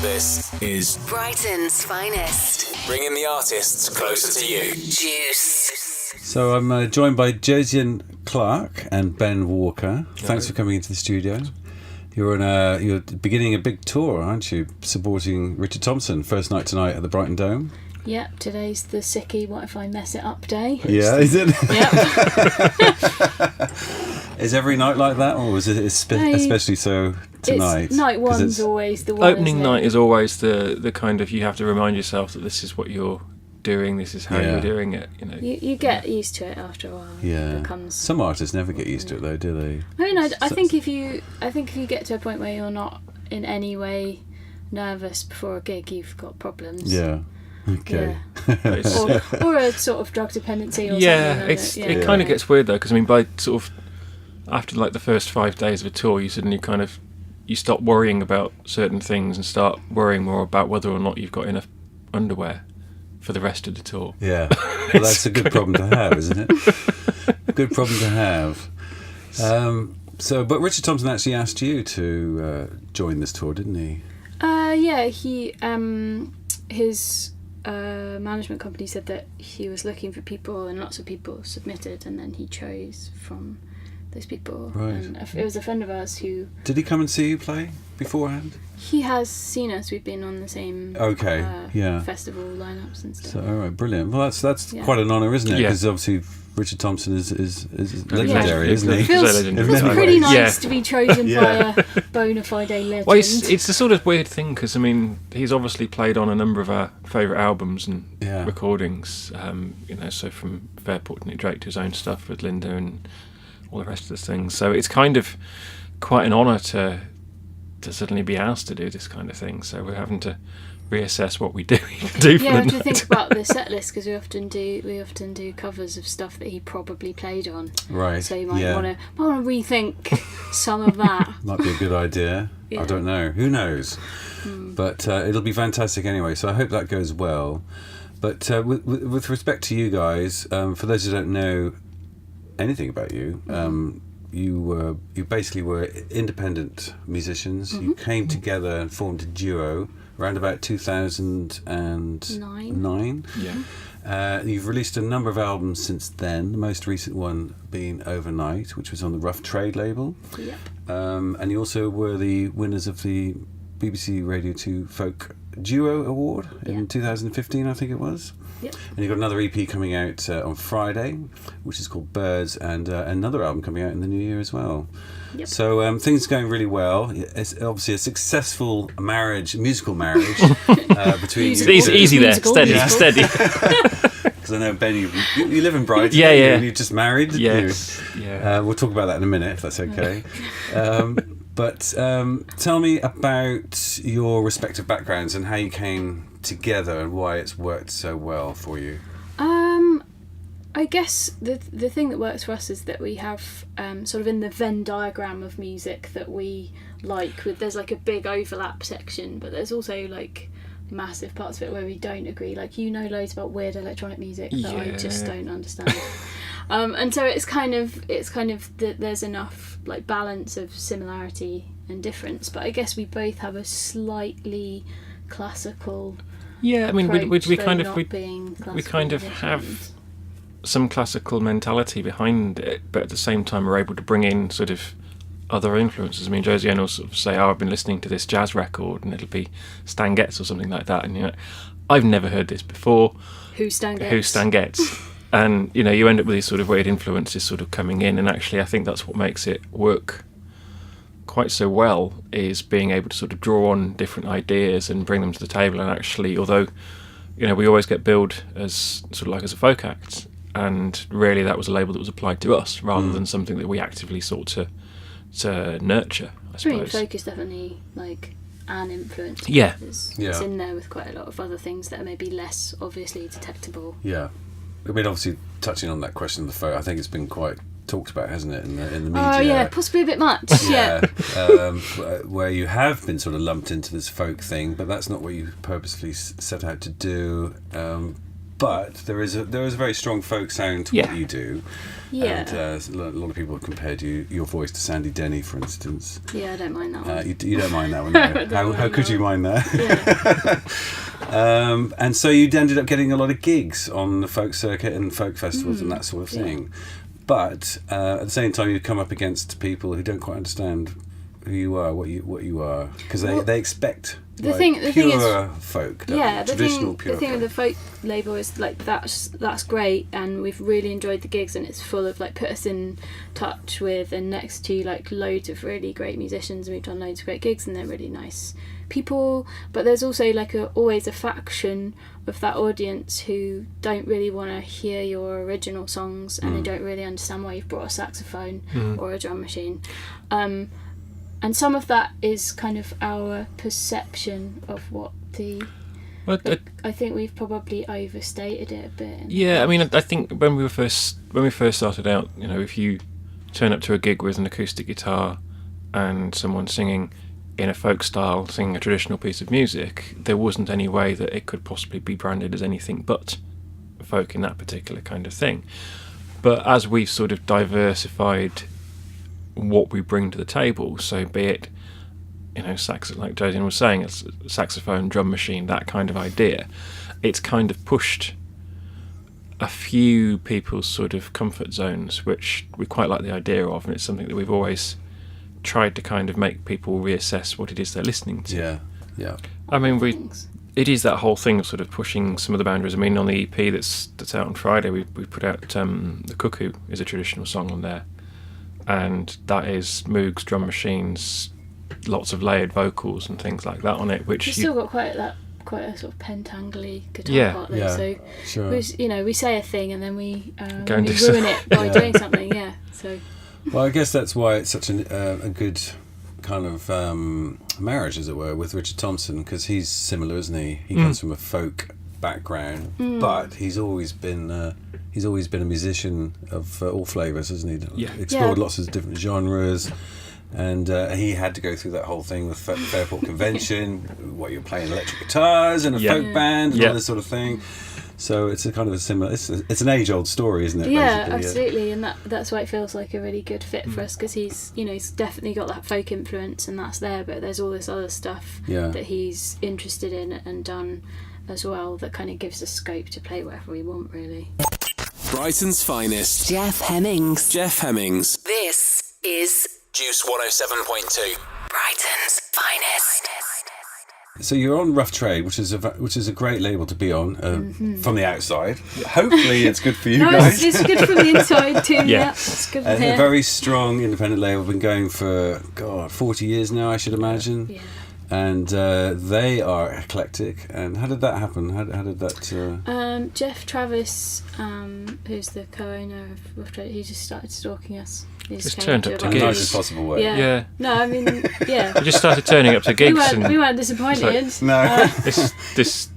This is Brighton's Finest. bringing the artists closer to you. Juice. So I'm joined by Josienne Clark and Ben Walker. Thanks for coming into the studio. You're beginning a big tour, aren't you? Supporting Richard Thompson. First night tonight at the Brighton Dome. Yep, today's the sicky what if I mess it up day. Yeah, is it? Yep. Is every night like that, or is it especially so tonight? Night one's always the one. Opening night is always the kind of, you have to remind yourself that this is what you're doing, this is how you're doing it. You know, you get used to it after a while. Yeah. It becomes... Some artists never get used to it, though, do they? I mean, I think if you get to a point where you're not in any way nervous before a gig, you've got problems. Yeah. Okay. Yeah. or a sort of drug dependency or something. It kind of gets weird though, because I mean, by sort of after like the first 5 days of a tour, you suddenly you stop worrying about certain things and start worrying more about whether or not you've got enough underwear for the rest of the tour. Yeah. Well, that's a good problem to have, isn't it? Good problem to have. But Richard Thompson actually asked you to join this tour, didn't he? Yeah. He his management company said that he was looking for people, and lots of people submitted, and then he chose from those people. Right. And it was a friend of ours who... Did he come and see you play beforehand? He has seen us. We've been on the same festival lineups and stuff. So, all right, brilliant. Well, that's quite an honour, isn't it? Yeah. Because obviously Richard Thompson is legendary, isn't he? Feels pretty nice to be chosen by a bona fide legend. Well, it's a sort of weird thing, because I mean, he's obviously played on a number of our favourite albums and recordings. So from Fairport to Nick Drake to his own stuff with Linda and all the rest of the things. So it's kind of quite an honour to suddenly be asked to do this kind of thing. So we're having to reassess what we do for the we have to night. think about the set list, because we often do covers of stuff that he probably played on. Right. So you might want to rethink some of that. Might be a good idea. Yeah. I don't know. Who knows? But it'll be fantastic anyway. So I hope that goes well. But with respect to you guys, for those who don't know anything about you, you basically were independent musicians. You came together and formed a duo around about 2009. Yeah. You've released a number of albums since then, the most recent one being Overnight, which was on the Rough Trade label. Yep. And you also were the winners of the BBC Radio 2 Folk Duo Award in 2015, I think it was. Yep. And you've got another EP coming out on Friday, which is called Birds, and another album coming out in the new year as well. Yep. So things are going really well. It's obviously a successful musical marriage between you. It's easy there, steady. Because I know, Ben, you live in Brighton. Yeah. You just married. Yes. Yeah. We'll talk about that in a minute, if that's okay. But tell me about your respective backgrounds and how you came together and why it's worked so well for you. I guess the thing that works for us is that we have sort of in the Venn diagram of music that we like, there's like a big overlap section, but there's also like massive parts of it where we don't agree. Like, loads about weird electronic music that I just don't understand. And so it's kind of that there's enough like balance of similarity and difference, but I guess we both have a slightly classical I mean, we kind of musicians. have some classical mentality behind it, but at the same time we're able to bring in sort of other influences. I mean, Josienne will sort of say, I've been listening to this jazz record, and it'll be Stan Getz or something like that, and I've never heard this before. Who's Stan Getz? And you end up with these sort of weird influences sort of coming in, and actually I think that's what makes it work quite so well, is being able to sort of draw on different ideas and bring them to the table. And actually, although we always get billed as sort of like as a folk act, and really that was a label that was applied to us rather than something that we actively sought to nurture, I suppose. I mean, folk is definitely like an influence. Yeah. It's in there with quite a lot of other things that are maybe less obviously detectable. Yeah. I mean, obviously, touching on that question of the folk, I think it's been quite talked about, hasn't it, in the media? Oh yeah, possibly a bit much. Where you have been sort of lumped into this folk thing, but that's not what you purposely set out to do. but there is a very strong folk sound to what you do. Yeah. And a lot of people have compared your voice to Sandy Denny, for instance. Yeah, I don't mind that one. You don't mind that one, no. How could you mind that? Yeah. And so you ended up getting a lot of gigs on the folk circuit and folk festivals and that sort of thing. But at the same time, you come up against people who don't quite understand who you are, what you are, because they expect the thing is, folk, traditional pure the thing folk. with the folk label is like that's great, and we've really enjoyed the gigs, and it's full of like put us in touch with and next to like loads of really great musicians, and we've done loads of great gigs, and they're really nice people. But there's also like always a faction of that audience who don't really want to hear your original songs, and they don't really understand why you've brought a saxophone or a drum machine. And some of that is kind of our perception of what the... I think we've probably overstated it a bit. Yeah, I mean, I think when we first started out, you know, if you turn up to a gig with an acoustic guitar and someone singing in a folk style, singing a traditional piece of music, there wasn't any way that it could possibly be branded as anything but folk in that particular kind of thing. But as we've sort of diversified what we bring to the table, so be it, you know, like Josienne was saying, it's saxophone, drum machine, that kind of idea, it's kind of pushed a few people's sort of comfort zones, which we quite like the idea of, and it's something that we've always tried to kind of make people reassess what it is they're listening to. Yeah. I mean, it is that whole thing of sort of pushing some of the boundaries. I mean, on the EP that's out on Friday, we put out The Cuckoo is a traditional song on there. And that is Moog's drum machines, lots of layered vocals and things like that on it. Which you've still got quite a sort of pentangly guitar part there. So sure. we say a thing and then we ruin it by doing something. Yeah. So. Well, I guess that's why it's such a good kind of marriage, as it were, with Richard Thompson, because he's similar, isn't he? He comes from a folk background, but he's always been a musician of all flavours, hasn't he? Explored lots of different genres, and he had to go through that whole thing with Fairport Convention, what you're playing electric guitars and a folk band and all this sort of thing. So it's a kind of a similar. It's an age-old story, isn't it? Yeah, basically? Absolutely, and that's why it feels like a really good fit for us, because he's definitely got that folk influence, and that's there. But there's all this other stuff that he's interested in and done as well that kind of gives us scope to play wherever we want, really. Brighton's finest. Jeff Hemmings. Jeff Hemmings. This is Juice 107.2. Brighton's finest. So you're on Rough Trade, which is a great label to be on from the outside. Hopefully, it's good for you guys. It's good from the inside too. Yeah, it's good from here. A very strong independent label. Been going for 40 years now, I should imagine. Yeah. And they are eclectic. And how did that happen? How did that? Jeff Travis, who's the co-owner of Rough Trade, he just started stalking us. Just turned up to in the gigs. nicest possible way. Yeah. No, I mean, yeah. We just started turning up to gigs. We weren't disappointed. No. This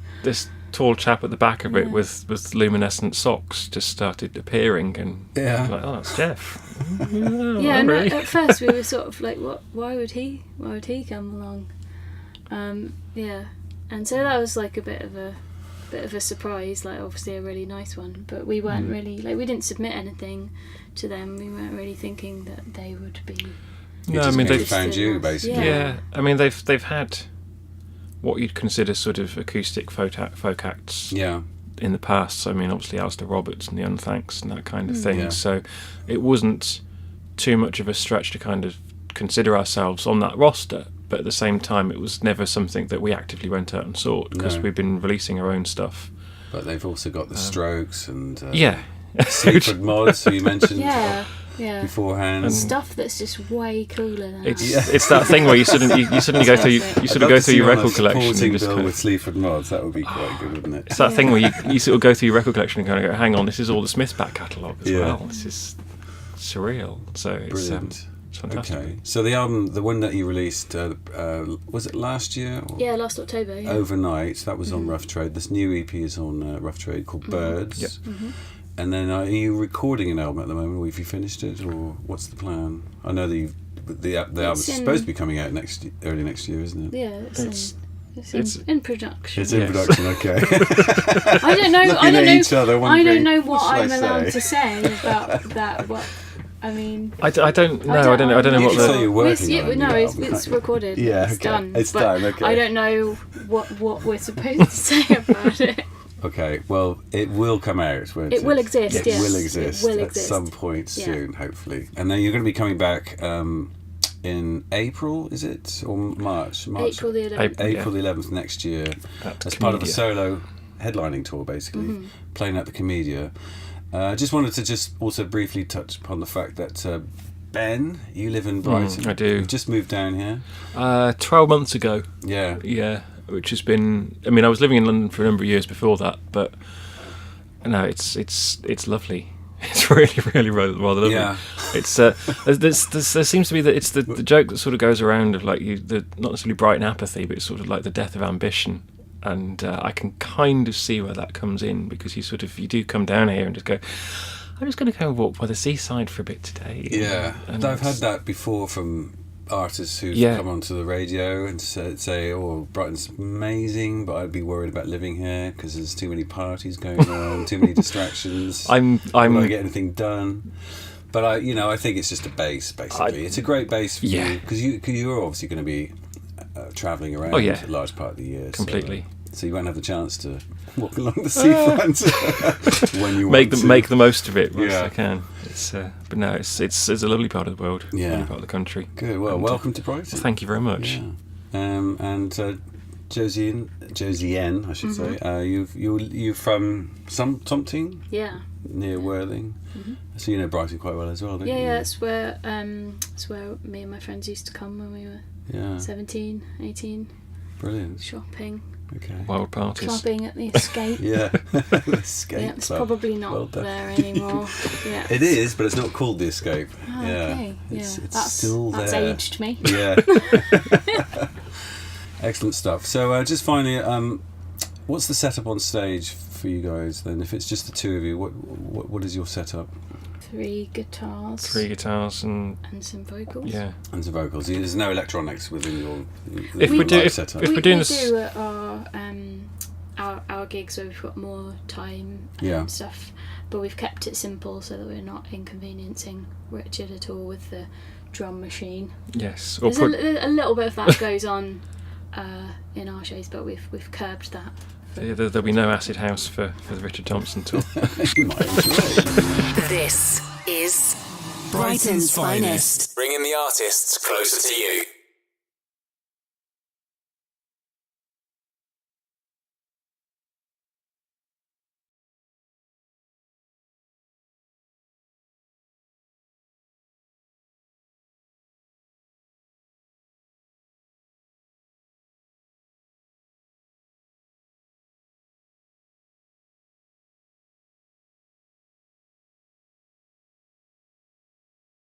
tall chap at the back of it with luminescent socks just started appearing, and I was like, oh, it's Jeff. Really. At first we were sort of like, what? Why would he come along? And so that was like a bit of a surprise, like obviously a really nice one, but we weren't really we didn't submit anything to them. We weren't really thinking that they would be. No, I mean, they found you basically. Yeah, I mean they've had what you'd consider sort of acoustic folk acts. Yeah. In the past, so, I mean, obviously Alistair Roberts and the Unthanks and that kind of thing. Yeah. So it wasn't too much of a stretch to kind of consider ourselves on that roster. But at the same time, it was never something that we actively went out and sought, because we've been releasing our own stuff. But they've also got the Strokes and Sleaford Mods, who you mentioned beforehand. And stuff that's just way cooler than it's that thing where you suddenly go through your record collection and just bill with Sleaford Mods. That would be quite good, wouldn't it? It's that thing where you sort of go through your record collection and kind of go, hang on, this is all the Smiths back catalogue as well. This is surreal. So it's brilliant. Fantastic. Okay, so the album, the one that you released, was it last year? Yeah, last October. Yeah. Overnight, that was on Rough Trade. This new EP is on Rough Trade called Birds. Yep. And then are you recording an album at the moment, or have you finished it, or what's the plan? I know that the album's supposed to be coming out early next year, isn't it? Yeah, it's It's in production. It's in production, okay. I don't know. Looking at each other, I don't know wondering, what I'm should I allowed say? to say about that. What I mean. I don't know. I don't know You what can say the. you're working on it. No, yeah, it's recorded. Yeah, It's okay. done. It's but done, okay. I don't know what we're supposed to say about it. Okay, well, it will come out, won't it? It will exist, It yes. will exist It will at exist. some point Yeah. soon, hopefully. And then you're going to be coming back in April, is it? Or March? April the 11th. April the 11th next year. At As part of a Comedia. solo headlining tour, basically, playing at the Comedia. I just wanted to also briefly touch upon the fact that Ben, you live in Brighton. I do. You've just moved down here. 12 months ago. Yeah. Yeah, which has been. I mean, I was living in London for a number of years before that, but no, it's lovely. It's really rather lovely. Yeah. It's there seems to be that it's the joke that sort of goes around of like not necessarily Brighton apathy, but it's sort of like the death of ambition. And I can kind of see where that comes in, because you do come down here and just go, I'm just going to go and walk by the seaside for a bit today. Yeah, And I've had it's- that before from artists who've Yeah. come onto the radio and say, "Oh, Brighton's amazing, but I'd be worried about living here because there's too many parties going on, too many distractions. I'm Will I get anything done?" But I think it's just a base. Basically, it's a great base for Yeah. you because you're obviously going to be travelling around yeah. a large part of the year. Completely. So you won't have the chance to walk along the seafront when you want to. make the most of it whilst Yeah. I can. But no, it's a lovely part of the world, Yeah. lovely part of the country. Good. Well, And, welcome to Brighton. Thank you very much. Yeah. And Josienne, I should say. You're from Something Yeah. near Worthing, so you know Brighton quite well as well, don't you? Yeah, that's where me and my friends used to come when we were Yeah. 17, 18, Brilliant. shopping, Okay. Wild parties. clubbing at the Escape. Yeah. Escape Yeah, it's Club. probably not Well done. there anymore. Yeah. It is, but it's not called the Escape. Oh, yeah. okay. Yeah. It's that's still that's there. aged me. Yeah. Excellent stuff. So just finally, what's the setup on stage for you guys then? If it's just the two of you, what is your setup? 3 guitars. 3 guitars and some vocals. yeah. And some vocals. There's no electronics within your If we do- live if- setup. if we we're doing we this- do at our gigs where we've got more time and Yeah. stuff, but we've kept it simple so that we're not inconveniencing Richard at all with the drum machine. Yes. Or There's a little bit of that goes on in our shows, but we've curbed that. there'll be no acid house for the Richard Thompson tour. You might enjoy it. This is Brighton's Finest. Bringing the artists closer to you.